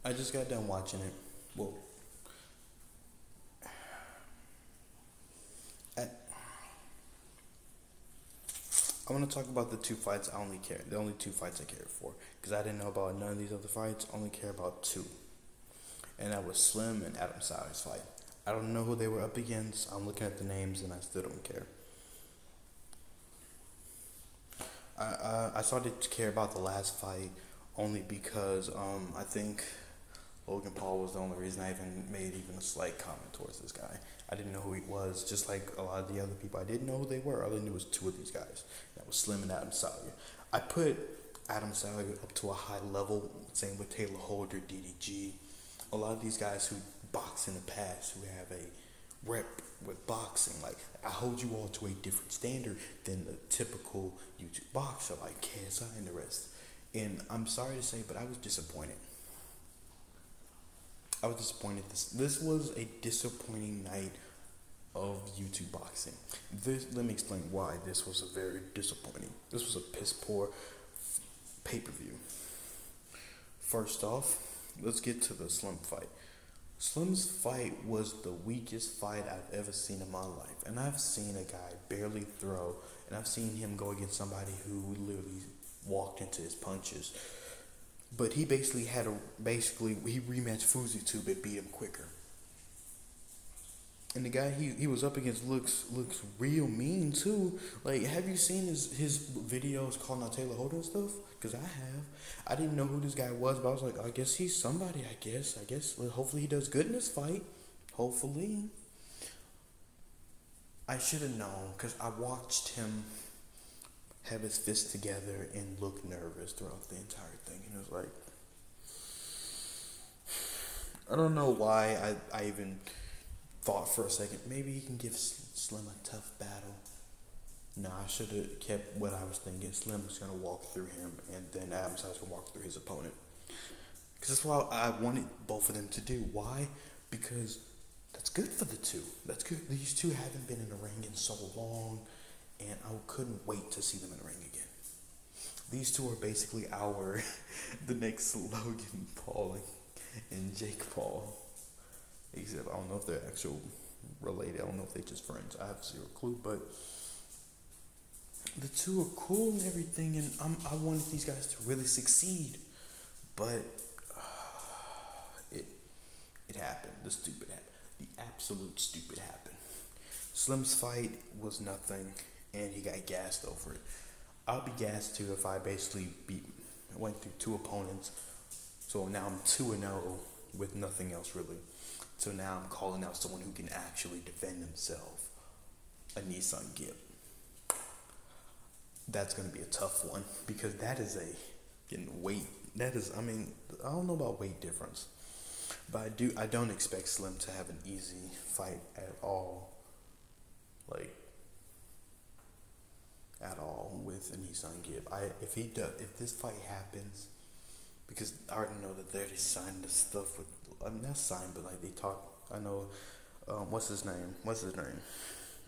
I just got done watching it. Well, I, I want to talk about the two fights I only care. The only two fights I cared for, because I didn't know about none of these other fights. Only care about two, and that was Slim and Adam Sauer's fight. I don't know who they were up against. I'm looking at the names and I still don't care. I started to care about the last fight only because I think Logan Paul was the only reason I even made even a slight comment towards this guy. I didn't know who he was, just like a lot of the other people. I didn't know who they were. All I knew was two of these guys. That was Slim and Adam Sawyer. I put Adam Sawyer up to a high level, same with Taylor Holder, DDG. A lot of these guys who box in the past, who have a rep with boxing, like I hold you all to a different standard than the typical YouTube boxer like KSI and the rest. And I'm sorry to say, but I was disappointed. I was disappointed. This was a disappointing night of YouTube boxing. Let me explain why this was a very disappointing. This was a piss poor pay-per-view. First off, let's get to the Slim fight. Slim's fight was the weakest fight I've ever seen in my life. And I've seen a guy barely throw, and I've seen him go against somebody who literally walked into his punches. But he basically he rematched Fuzi too, but beat him quicker. And the guy he was up against looks real mean too. Like, have you seen his videos calling out Taylor Holder and stuff? Cause I have. I didn't know who this guy was, but I was like, I guess he's somebody. I guess. Well, hopefully he does good in this fight. Hopefully. I should have known, cause I watched him have his fists together and look nervous throughout the entire thing. And it was like, I don't know why I even thought for a second, maybe he can give Slim a tough battle. No, I should have kept what I was thinking. Slim was going to walk through him, and then Adam Sauer's going to walk through his opponent. Because that's what I wanted both of them to do. Why? Because that's good for the two. That's good. These two haven't been in the ring in so long, and I couldn't wait to see them in the ring again. These two are basically the next Logan Paul and Jake Paul. Except I don't know if they're actual related. I don't know if they're just friends. I have zero clue, but the two are cool and everything, and I wanted these guys to really succeed, but it happened. The stupid happened. The absolute stupid happened. Slim's fight was nothing, and he got gassed over it. I'll be gassed too if I basically went through two opponents, so now I'm 2-0 with nothing else really. So now I'm calling out someone who can actually defend himself, a Nissan Gip. That's going to be a tough one, because that is weight. That is, I mean, I don't know about weight difference, but I don't expect Slim to have an easy fight at all. Like, at all with a Nissan Gip. If this fight happens, because I already know that they already signed this stuff with, I mean, not signed, but like they talk. I know, what's his name?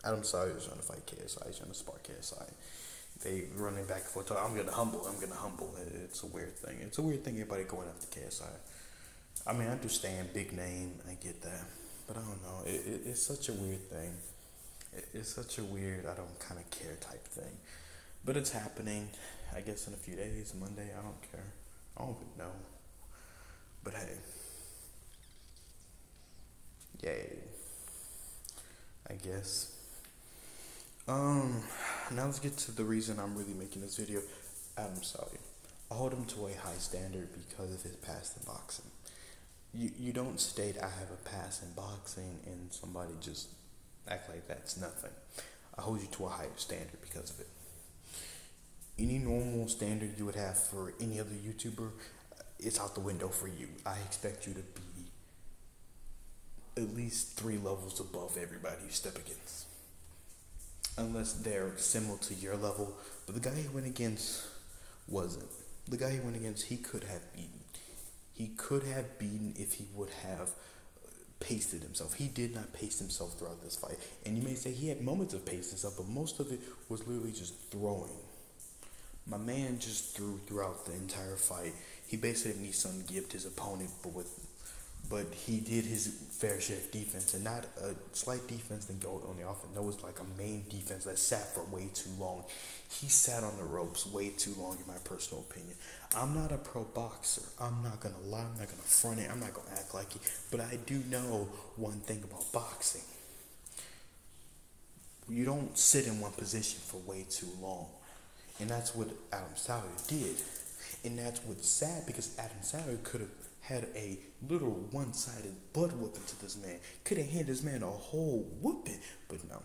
Adam Sawyer is trying to fight KSI. He's trying to spar KSI. They running back and forth. I'm gonna humble. It's a weird thing. It's a weird thing. Everybody going after KSI. I mean, I understand, big name. I get that, but I don't know. It's such a weird thing. It's such a weird, I don't kind of care type thing. But it's happening, I guess, in a few days. Monday, I don't care. I don't even know. But hey. Yay. I guess. Now let's get to the reason I'm really making this video. Adam Sawyer. I hold him to a high standard because of his past in boxing. You don't state I have a past in boxing and somebody just act like that's nothing. I hold you to a higher standard because of it. Any normal standard you would have for any other YouTuber, it's out the window for you. I expect you to be at least 3 levels above everybody you step against. Unless they're similar to your level. But the guy he went against wasn't. The guy he went against, he could have beaten. He could have beaten if he would have pasted himself. He did not pace himself throughout this fight. And you may say he had moments of pacing himself, but most of it was literally just throwing. My man just threw throughout the entire fight. he basically Nissan gipped his opponent, but he did his fair share of defense, and not a slight defense then go on the offense. No, it was like a main defense that sat for way too long. He sat on the ropes way too long, in my personal opinion. I'm not a pro boxer. I'm not gonna lie. I'm not gonna front it. I'm not gonna act like it. But I do know one thing about boxing. You don't sit in one position for way too long, and that's what Adam Sawyer did. And that's what's sad, because Adam Sawyer could have had a little one-sided butt whooping to this man. Could have handed this man a whole whooping, but no.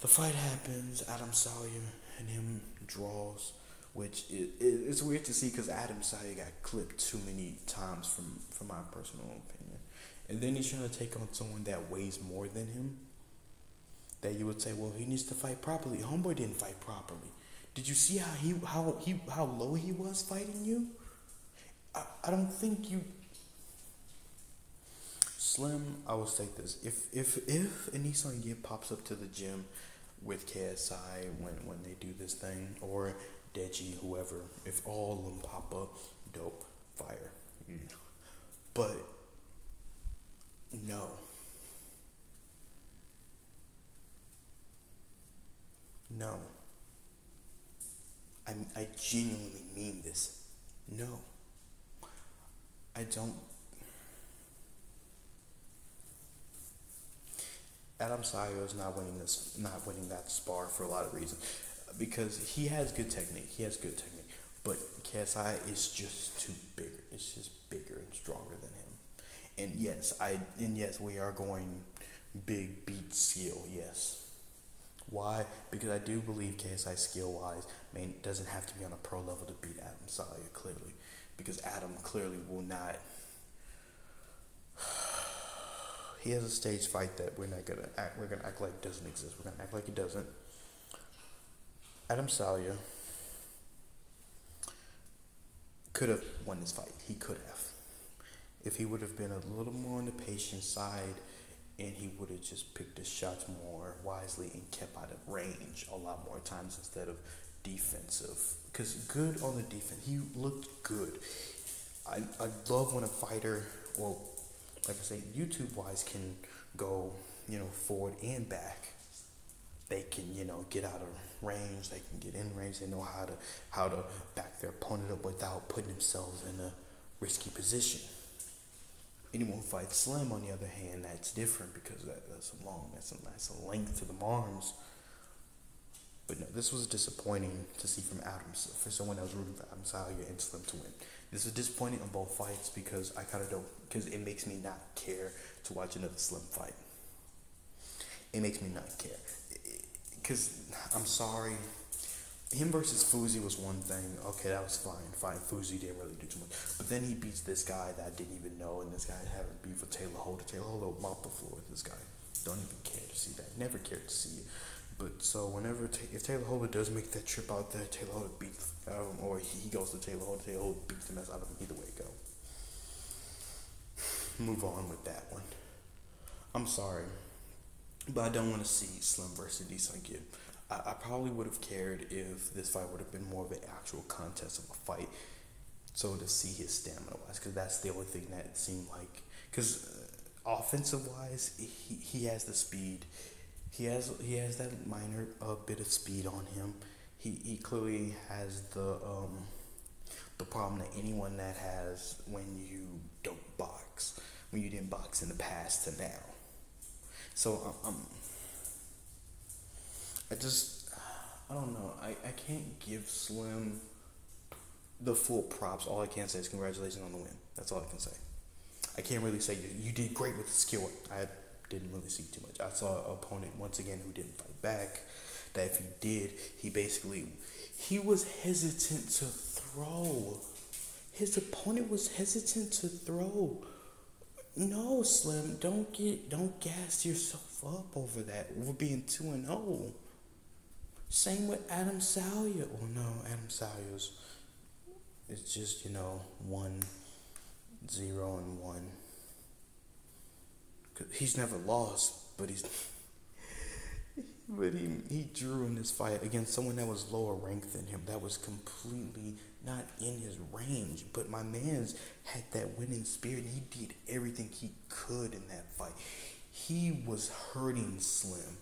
The fight happens, Adam Sawyer and him draws, which it's weird to see because Adam Sawyer got clipped too many times from my personal opinion. And then he's trying to take on someone that weighs more than him. That you would say, well, he needs to fight properly. Homeboy didn't fight properly. Did you see how low he was fighting you? I don't think you. Slim, I will say this: if Anisan Gibb pops up to the gym with KSI when they do this thing, or Deji, whoever, if all of them pop up, dope, fire. But no. No. I genuinely mean this. No. I don't. Adam Sawyer is not winning that spar for a lot of reasons, because he has good technique. But KSI is just too bigger. It's just bigger and stronger than him. And yes, we are going big beat skill. Yes. Why? Because I do believe KSI skill-wise, doesn't have to be on a pro level to beat Adam Sawyer, clearly. Because Adam clearly will not. He has a stage fight that we're gonna act like doesn't exist. We're gonna act like it doesn't. Adam Sawyer could have won this fight. He could have. If he would have been a little more on the patient side, and he would have just picked his shots more wisely and kept out of range a lot more times instead of defensive. Because good on the defense. He looked good. I love when a fighter, well, like I say, YouTube-wise, can go, forward and back. They can, get out of range. They can get in range. They know how to back their opponent up without putting themselves in a risky position. Anyone who fights Slim, on the other hand, that's different, because that's a length to the arms. But no, this was disappointing to see from Adams, for someone that was rooting for Adam Sawyer and Slim to win. This is disappointing on both fights, because I kind of don't, because it makes me not care to watch another Slim fight. It makes me not care. Because, I'm sorry, him versus Fuzi was one thing. Okay, that was fine. Fuzi didn't really do too much. But then he beats this guy that I didn't even know, and this guy had a beef with Taylor Holder. Taylor Holder will mop the floor with this guy. Don't even care to see that. Never cared to see it. But so if Taylor Holder does make that trip out there, Taylor Holder beats or he goes to Taylor Holder beats the mess out of him. Either way it go. Move on with that one. I'm sorry, but I don't want to see Slim versus Nissan Gibb. I probably would have cared if this fight would have been more of an actual contest of a fight, so to see his stamina wise, because that's the only thing that seemed like, because offensive wise, he has the speed, he has that minor bit of speed on him. He clearly has the problem that anyone that has when you don't box, when you didn't box in the past to now. So I don't know. I can't give Slim the full props. All I can say is congratulations on the win. That's all I can say. I can't really say you did great with the skill. I didn't really see too much. I saw an opponent, once again, who didn't fight back. That if he did, he was hesitant to throw. His opponent was hesitant to throw. No, Slim, don't gas yourself up over that. We're being 2-0. Same with Adam Sawyer. Well, no, Adam Sawyer's, it's just, 1-0-1. He's never lost, but he drew in this fight against someone that was lower ranked than him. That was completely not in his range. But my man's had that winning spirit, and he did everything he could in that fight. He was hurting Slim.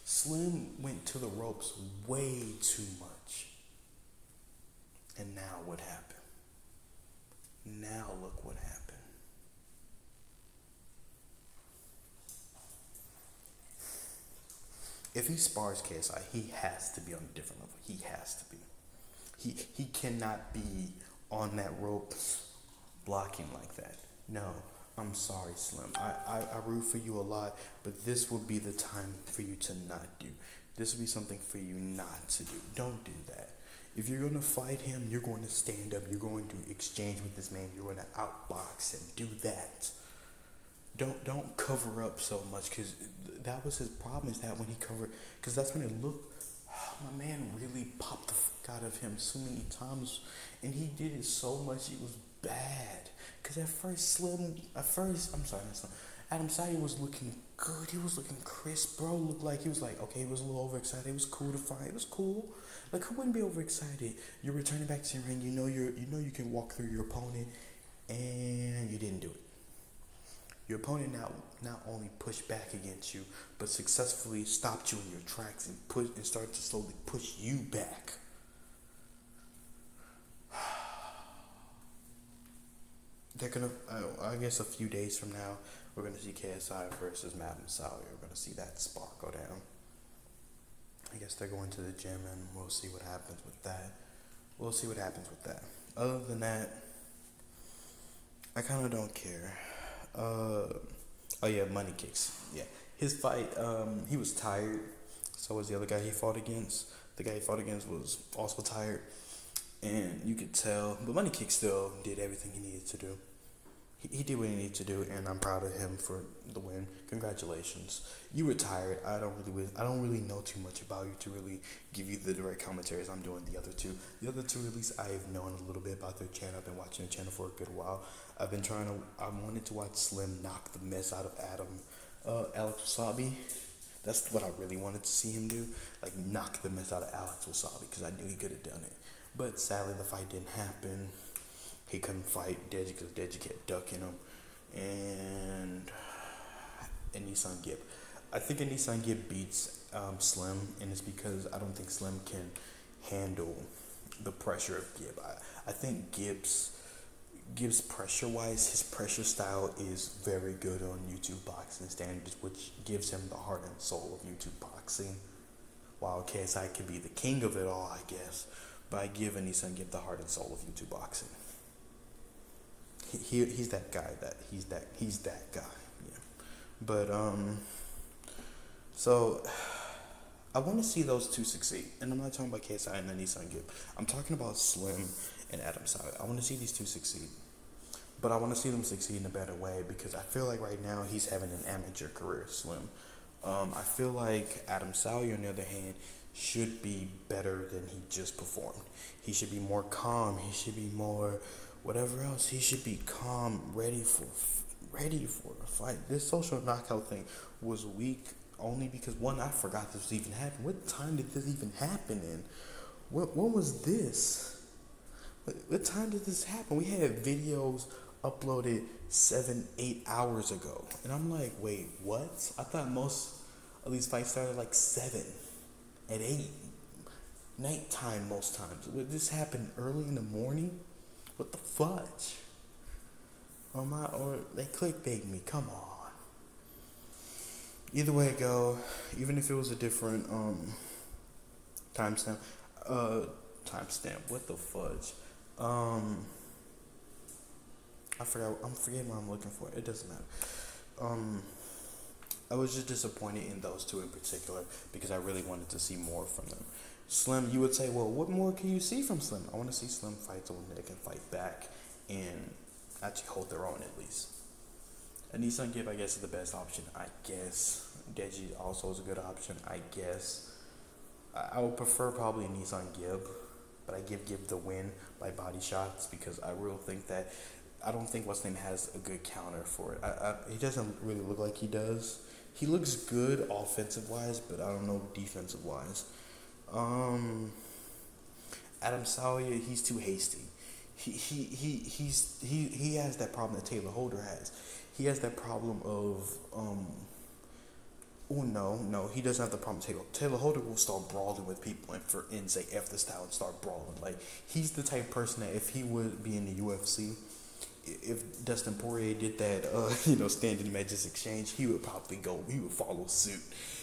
Slim went to the ropes way too much. And now what happened? Now look what happened. If he spars KSI, he has to be on a different level. He has to be. He cannot be on that rope blocking like that. No, I'm sorry, Slim. I root for you a lot, but this would be the time for you to not do. This would be something for you not to do. Don't do that. If you're going to fight him, you're going to stand up. You're going to exchange with this man. You're going to outbox him. Do that. Don't cover up so much, because that was his problem, is that when he covered, because that's when it looked, my man really popped the fuck out of him so many times, and he did it so much it was bad. Because at first Adam Sally was looking good. He was looking crisp, bro. Looked like he was like, okay, he was a little overexcited. It was cool to fight. It was cool. Like, who wouldn't be overexcited? You're returning back to your ring. You know you can walk through your opponent, and you didn't do it. Your opponent not only pushed back against you, but successfully stopped you in your tracks and started to slowly push you back. They're gonna, I guess a few days from now, we're gonna see KSI versus Madam Sally. We're gonna see that spark go down. I guess they're going to the gym, and we'll see what happens with that. Other than that, I kind of don't care. Oh yeah, Money Kicks. Yeah, his fight. He was tired. So was the other guy he fought against. The guy he fought against was also tired, and you could tell. But Money Kicks still did everything he needed to do. He did what he needed to do, and I'm proud of him for the win. Congratulations. You were tired. I don't really know too much about you to really give you the direct commentaries I'm doing the other two. The other two, at least I've known a little bit about their channel. I've been watching their channel for a good while. I wanted to watch Slim knock the mess out of Alex Wasabi. That's what I really wanted to see him do. Like, knock the mess out of Alex Wasabi, because I knew he could have done it. But sadly, the fight didn't happen. He couldn't fight Deji because Deji kept ducking him. And Nissan Gibb. I think Nissan Gibb beats Slim, and it's because I don't think Slim can handle the pressure of Gibb. I think Gibbs pressure-wise, his pressure style is very good on YouTube boxing standards, which gives him the heart and soul of YouTube boxing. While KSI can be the king of it all, I guess, but I give Nissan Gibb the heart and soul of YouTube boxing. He's that guy. He's that guy. Yeah. But so I want to see those two succeed, and I'm not talking about KSI and Nissan Gibb. I'm talking about Slim and Adam Sally. I want to see these two succeed, but I want to see them succeed in a better way, because I feel like right now he's having an amateur career, Slim. I feel like Adam Sally, on the other hand, should be better than he just performed. He should be more calm. He should be more whatever else. He should be calm, ready for a fight. This social knockout thing was weak only because, one, I forgot this was even happening. What time did this even happen in? When was this? What time did this happen? We had videos uploaded 7-8 hours ago, and I'm like, wait, what? I thought most of these fights started like 7 at 8 nighttime most times. Would this happen early in the morning? What the fudge? Or they clickbait me? Come on. Either way it go, even if it was a different timestamp. What the fudge? I forgot. I'm forgetting what I'm looking for. It doesn't matter. I was just disappointed in those two in particular, because I really wanted to see more from them. Slim, you would say, well, what more can you see from Slim? I want to see Slim fight someone that can fight back and actually hold their own, at least. And Nissan Gibb, I guess, is the best option, I guess. Deji also is a good option, I guess. I would prefer probably Nissan Gibb, but I give Gibb the win by body shots, because I don't think what's name has a good counter for it. He doesn't really look like he does. He looks good offensive-wise, but I don't know defensive-wise. Adam Sally, he's too hasty. He has that problem that Taylor Holder has. He has that problem of oh no, he doesn't have the problem. Taylor Holder will start brawling with people and say F the style and start brawling. Like, he's the type of person that if he would be in the UFC, if Dustin Poirier did that, standing matches exchange, he would follow suit.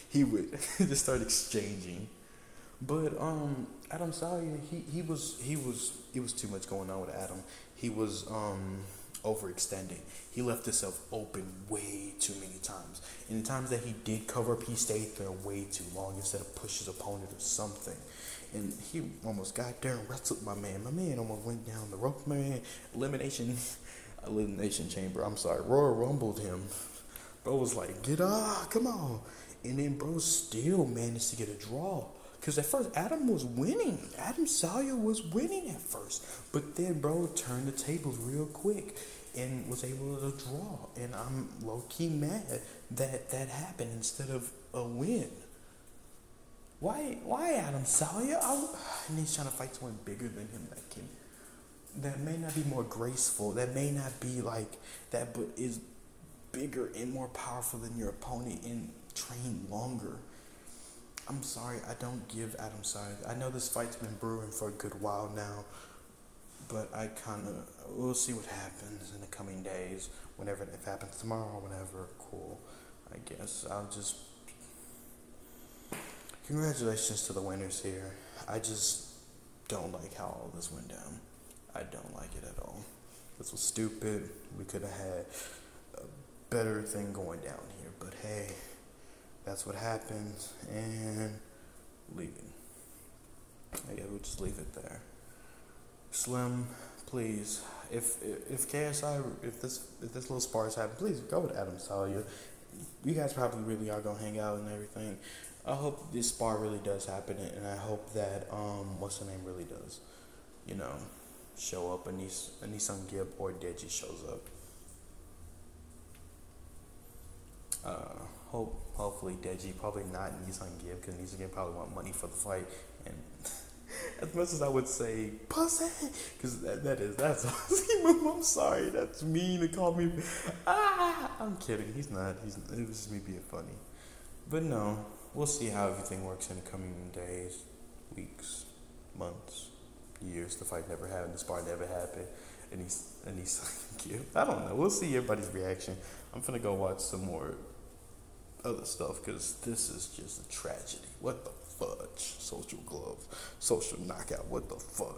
He would just start exchanging. But Adam Sawyer, it was too much going on with Adam. He was overextending. He left himself open way too many times. And the times that he did cover up, he stayed there way too long instead of push his opponent or something. And he almost got there and wrestled my man. My man almost went down the rope. My man, elimination chamber. I'm sorry, Royal Rumbled him. Bro was like, come on. And then bro still managed to get a draw. Because at first, Adam was winning. Adam Sawyer was winning at first. But then, bro, turned the tables real quick and was able to draw. And I'm low-key mad that that happened instead of a win. Why Adam Sawyer? And he's trying to fight someone bigger than him that may not be more graceful. That may not be like that, but is bigger and more powerful than your opponent and trained longer. I'm sorry, I don't give Adam Sawyer. I know this fight's been brewing for a good while now, but we'll see what happens in the coming days. Whenever it happens tomorrow or whenever, cool. I guess I'll just... Congratulations to the winners here. I just don't like how all this went down. I don't like it at all. This was stupid. We could have had a better thing going down here, but hey... That's what happens, and leaving. I guess we'll just leave it there. Slim, please, if KSI, if this little sparks happen, please go with Adam Sawyer. You guys probably really are gonna hang out and everything. I hope this spar really does happen, and I hope that what's her name really does, show up. Anisung Gibb or Deji shows up. Hopefully Deji, probably not Nissan Gibb, because Nissan Gibb probably want money for the fight. And as much as I would say pussy, because that's I'm sorry, that's mean to call me. I'm kidding. He's not. It was just me being funny. But no, we'll see how everything works in the coming days, weeks, months, years. The fight never happened. The spar never happened. And he's Gibb. I don't know. We'll see everybody's reaction. I'm finna go watch some more other stuff, because this is just a tragedy. What the fudge? Social Knockout, what the fudge?